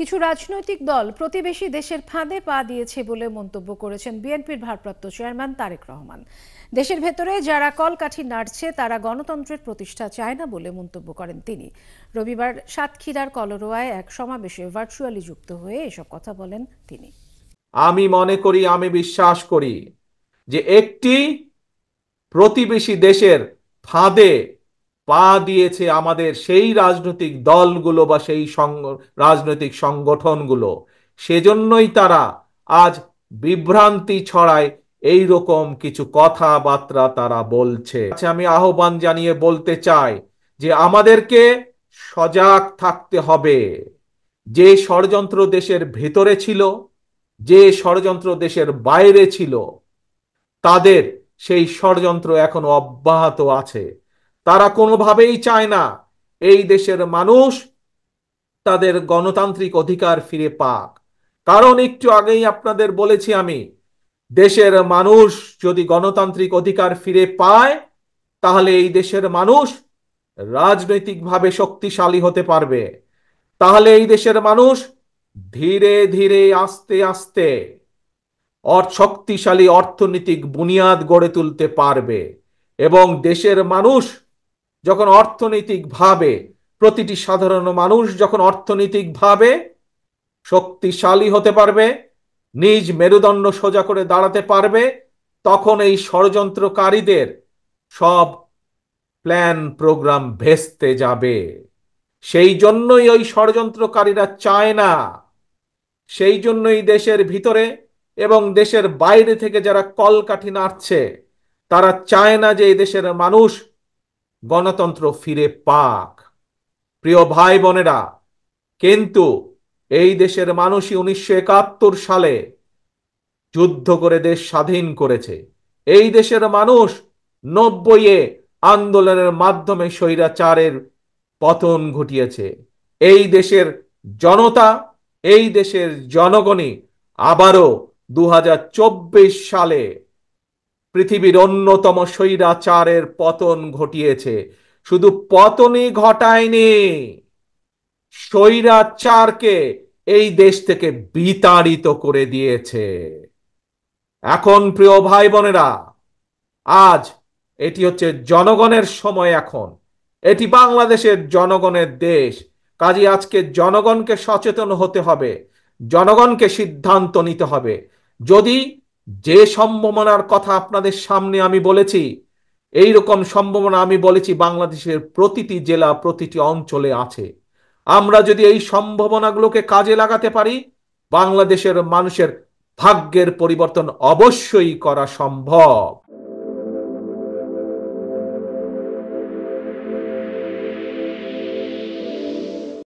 কিছু রাজনৈতিক দল প্রতিবেশী দেশের ফাঁদে পা দিয়েছে বলে মন্তব্য করেছেন বিএনপির ভারপ্রাপ্ত চেয়ারম্যান তারেক রহমান। দেশের ভেতরে যারা কলকাঠি নাড়ছে তারা গণতন্ত্রের প্রতিষ্ঠা চায় না বলে মন্তব্য করেন তিনি। রবিবার সাতক্ষীরার কলরোয়ায় এক সমাবেশে ভার্চুয়ালি যুক্ত হয়ে এসব কথা বলেন তিনি। আমি মনে করি, আমি বিশ্বাস করি যে একটি প্রতিবেশী দেশের ফাঁদে পা দিয়েছে আমাদের সেই রাজনৈতিক দলগুলো বা সেই রাজনৈতিক সংগঠনগুলো। সেজন্যই তারা আজ বিভ্রান্তি ছড়ায়, এই রকম কিছু কথাবার্তা তারা বলছে। আচ্ছা, আমি আহ্বান জানিয়ে বলতে চাই যে আমাদেরকে সজাগ থাকতে হবে। যে ষড়যন্ত্র দেশের ভেতরে ছিল, যে ষড়যন্ত্র দেশের বাইরে ছিল, তাদের সেই ষড়যন্ত্র এখনো অব্যাহত আছে। তারা কোনোভাবেই চায় না এই দেশের মানুষ তাদের গণতান্ত্রিক অধিকার ফিরে পাক। কারণ একটু আগেই আপনাদের বলেছি আমি, দেশের মানুষ যদি গণতান্ত্রিক অধিকার ফিরে পায়, তাহলে এই দেশের মানুষ রাজনৈতিকভাবে শক্তিশালী হতে পারবে। তাহলে এই দেশের মানুষ ধীরে ধীরে আস্তে আস্তে শক্তিশালী অর্থনৈতিক বুনিয়াদ গড়ে তুলতে পারবে। এবং দেশের মানুষ যখন অর্থনৈতিকভাবে, প্রতিটি সাধারণ মানুষ যখন অর্থনৈতিকভাবে শক্তিশালী হতে পারবে, নিজ মেরুদণ্ড সোজা করে দাঁড়াতে পারবে, তখন এই ষড়যন্ত্রকারীদের সব প্ল্যান প্রোগ্রাম ভেস্তে যাবে। সেই জন্যই ওই ষড়যন্ত্রকারীরা চায় না, সেই জন্যই দেশের ভিতরে এবং দেশের বাইরে থেকে যারা কলকাঠি নাড়ছে, তারা চায় না যে এই দেশের মানুষ গণতন্ত্র ফিরে পাক। প্রিয় ভাই বোনেরা, কিন্তু এই দেশের মানুষই 1971 সালে যুদ্ধ করে দেশ স্বাধীন করেছে। এই দেশের মানুষ 90-এ আন্দোলনের মাধ্যমে স্বৈরাচারের পতন ঘটিয়েছে। এই দেশের জনতা, এই দেশের জনগণই আবারও 2024 সালে পৃথিবীর অন্যতম স্বৈরাচারের পতন ঘটিয়েছে। শুধু পতনই ঘটায়নি, স্বৈরাচারকে এই দেশ থেকে বিতাড়িত করে দিয়েছে। এখন প্রিয় ভাই বোনেরা, আজ এটি হচ্ছে জনগণের সময়। এখন এটি বাংলাদেশের জনগণের দেশ। কাজে আজকে জনগণকে সচেতন হতে হবে, জনগণকে সিদ্ধান্ত নিতে হবে। যদি যে সম্ভাবনার কথা আপনাদের সামনে আমি বলেছি, এই রকম সম্ভাবনা আমি বলেছি বাংলাদেশের প্রতিটি জেলা, প্রতিটি অঞ্চলে আছে। আমরা যদি এই সম্ভাবনাগুলোকে কাজে লাগাতে পারি, বাংলাদেশের মানুষের ভাগ্যের পরিবর্তন অবশ্যই করা সম্ভব।